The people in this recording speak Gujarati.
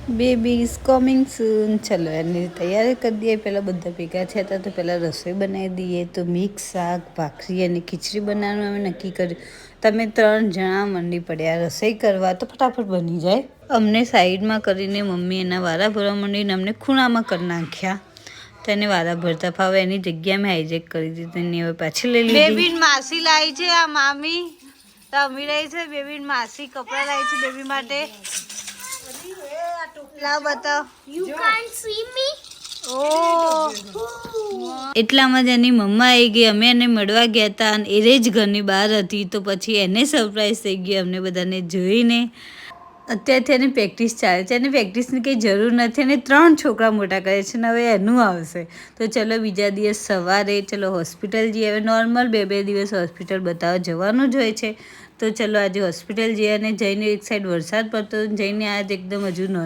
બેબી ઇઝ કમિંગ સૂન. ચલો એની તૈયારી કરી દઈએ. પહેલાં બધા ભેગા થયા હતા તો પહેલાં રસોઈ બનાવી દઈએ. તો મિક્સ શાક, ભાખરી અને ખીચડી બનાવવાનું અમે નક્કી કર્યું. તમે 3 જણા મંડી પડ્યા રસોઈ કરવા તો ફટાફટ બની જાય. અમને સાઈડમાં કરીને મમ્મી એના વારા ભરવા માંડીને અમને ખૂણામાં કરી નાખ્યા. તો એને વારા ભરતા ફાવે એની જગ્યા મેં હાઈજેક કરી દીધી. એની હવે પાછી લઈ લીધી. બેબી માસી લાવી છે આ મામી રમી રહી છે. બેબી માસી કપડાં લાવી છે બેબી માટે. લાવ બતાવ. You can't see me. એટલામાં જ એની મમ્મા આવી ગઈ. અમે એને મળવા ગયા હતા અને એ જ ઘરની બહાર હતી. તો પછી એને સરપ્રાઈઝ થઈ ગઈ અમને બધાને જોઈને. અત્યારથી એની પ્રેક્ટિસ ચાલે છે. એની પ્રેક્ટિસની કંઈ જરૂર નથી. અને 3 છોકરા મોટા કરે છે ને હવે એનું આવશે. તો ચલો બીજા દિવસ સવારે ચલો હોસ્પિટલ જઈએ. હવે નોર્મલ 2 દિવસ હોસ્પિટલ બતાવવા જવાનું જ હોય છે. તો ચલો આજે હોસ્પિટલ જઈએ અને જઈને એક સાઈડ વરસાદ પડતો જઈને આજ એકદમ હજુ નોર્મલ